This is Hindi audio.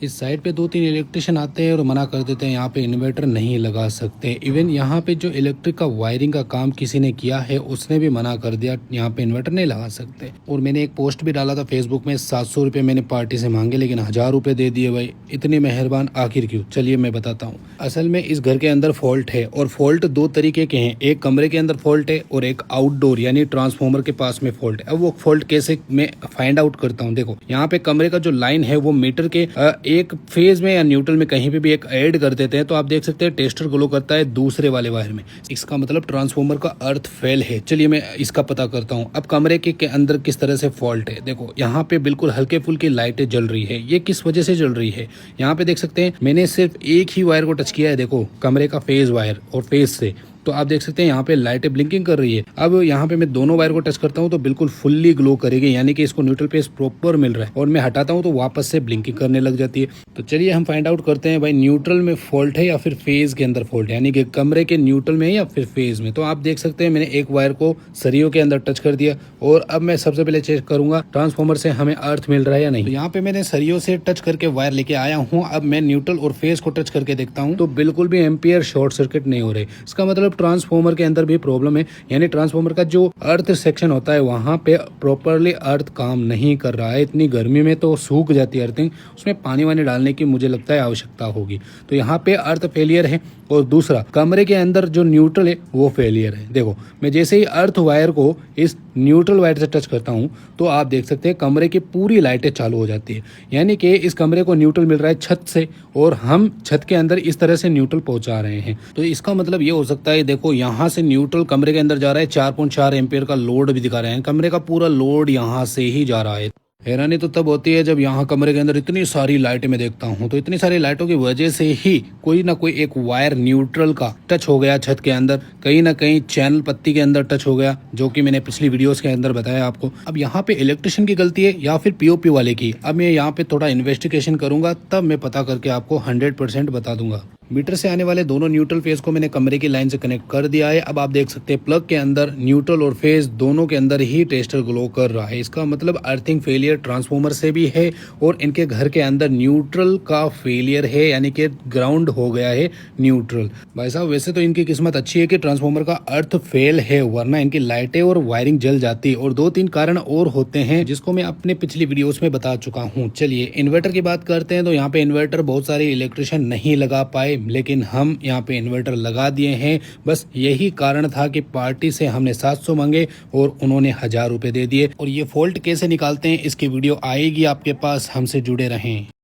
इस साइड पे 2-3 इलेक्ट्रिशियन आते हैं और मना कर देते हैं यहाँ पे इन्वर्टर नहीं लगा सकते। इवन यहाँ पे जो इलेक्ट्रिक का वायरिंग का काम किसी ने किया है उसने भी मना कर दिया यहाँ पे इन्वर्टर नहीं लगा सकते। और मैंने एक पोस्ट भी डाला था फेसबुक में, 700 रुपये मैंने पार्टी से मांगे लेकिन 1000 रुपये दे दिए भाई। इतने मेहरबान आखिर क्यों? चलिए मैं बताता हूँ। असल में इस घर के अंदर फॉल्ट है और फॉल्ट 2 तरीके के हैं, एक कमरे के अंदर फॉल्ट है और एक आउटडोर यानी ट्रांसफार्मर के पास में फॉल्ट है। अब वो फॉल्ट कैसे मैं फाइंड आउट करता हूँ? देखो यहाँ पे कमरे का जो लाइन है वो मीटर के एक फेज में या न्यूट्रल में कहीं पे भी एक ऐड कर देते हैं तो आप देख सकते हैं टेस्टर ग्लो करता है दूसरे वाले वायर में। इसका मतलब ट्रांसफार्मर का अर्थ फेल है। चलिए मैं इसका पता करता हूँ। अब कमरे के अंदर किस तरह से फॉल्ट है, देखो यहाँ पे बिल्कुल हल्के फुल्की लाइटें जल रही है। ये किस वजह से जल रही है? यहाँ पे देख सकते हैं मैंने सिर्फ एक ही वायर को टच किया है, देखो कमरे का फेज वायर और फेज से, तो आप देख सकते हैं यहाँ पे लाइटें ब्लिंकिंग कर रही है। अब यहाँ पे मैं दोनों वायर को टच करता हूँ तो बिल्कुल फुल्ली ग्लो करेगी, यानी कि इसको न्यूट्रल पेस प्रॉपर मिल रहा है। और मैं हटाता हूँ तो वापस से ब्लिंकिंग करने लग जाती है। तो चलिए हम फाइंड आउट करते हैं भाई न्यूट्रल में फॉल्ट है या फिर फेज के अंदर फॉल्ट है, यानी कि कमरे के न्यूट्रल में या फिर फेज में। तो आप देख सकते हैं मैंने एक वायर को सरियों के अंदर टच कर दिया और अब मैं सबसे पहले चेक करूंगा ट्रांसफार्मर से हमें अर्थ मिल रहा है या नहीं। तो यहाँ पे मैंने सरियों से टच करके वायर लेके आया हूँ। अब मैं न्यूट्रल और फेज को टच करके देखता हूँ तो बिल्कुल भी एम्पियर शॉर्ट सर्किट नहीं हो रहे। इसका मतलब ट्रांसफार्मर के अंदर भी प्रॉब्लम है, यानी ट्रांसफार्मर का जो अर्थ सेक्शन होता है वहां पे प्रॉपरली अर्थ काम नहीं कर रहा है। इतनी गर्मी में तो सूख जाती है अर्थिंग, उसमें पानी वानी डालने की मुझे लगता है आवश्यकता होगी। तो यहाँ पे अर्थ फेलियर है। और दूसरा कमरे के अंदर जो न्यूट्रल है वो फेलियर है। देखो मैं जैसे ही अर्थ वायर को इस न्यूट्रल वायर से टच करता हूँ तो आप देख सकते हैं कमरे की पूरी लाइटें चालू हो जाती है, यानी कि इस कमरे को न्यूट्रल मिल रहा है छत से और हम छत के अंदर इस तरह से न्यूट्रल पहुंचा रहे हैं। तो इसका मतलब ये हो सकता है, देखो यहाँ से न्यूट्रल कमरे के अंदर जा रहा है, 4.4 एम्पियर का लोड भी दिखा रहे हैं। कमरे का पूरा लोड यहाँ से ही जा रहा है। हैरानी तो तब होती है जब यहाँ कमरे के अंदर इतनी सारी लाइटें मैं देखता हूँ, तो इतनी सारी लाइटों की वजह से ही कोई ना कोई एक वायर न्यूट्रल का टच हो गया छत के अंदर, कहीं ना कहीं चैनल पत्ती के अंदर टच हो गया, जो कि मैंने पिछली वीडियोस के अंदर बताया आपको। अब यहाँ पे इलेक्ट्रिशियन की गलती है या फिर पीओपी वाले की, अब मैं यहाँ पे थोड़ा इन्वेस्टिगेशन करूंगा तब मैं पता करके आपको 100% बता दूंगा। मीटर से आने वाले दोनों न्यूट्रल फेज को मैंने कमरे की लाइन से कनेक्ट कर दिया है। अब आप देख सकते हैं प्लग के अंदर न्यूट्रल और फेज दोनों के अंदर ही टेस्टर ग्लो कर रहा है। इसका मतलब अर्थिंग फेलियर ट्रांसफार्मर से भी है और इनके घर के अंदर न्यूट्रल का फेलियर है, यानी कि ग्राउंड हो गया है न्यूट्रल। भाई साहब वैसे तो इनकी किस्मत अच्छी है कि ट्रांसफार्मर का अर्थ फेल है, वरना इनकी लाइटें और वायरिंग जल जाती। और 2-3 कारण और होते हैं जिसको मैं अपने पिछली वीडियोस में बता चुका हूँ। चलिए इन्वर्टर की बात करते हैं। तो यहाँ पे इन्वर्टर बहुत सारे इलेक्ट्रिशियन नहीं लगा पाए, लेकिन हम यहाँ पे इन्वर्टर लगा दिए हैं। बस यही कारण था कि पार्टी से हमने 700 मांगे और उन्होंने 1000 रुपए दे दिए। और ये फॉल्ट कैसे निकालते हैं इसकी वीडियो आएगी आपके पास, हमसे जुड़े रहें।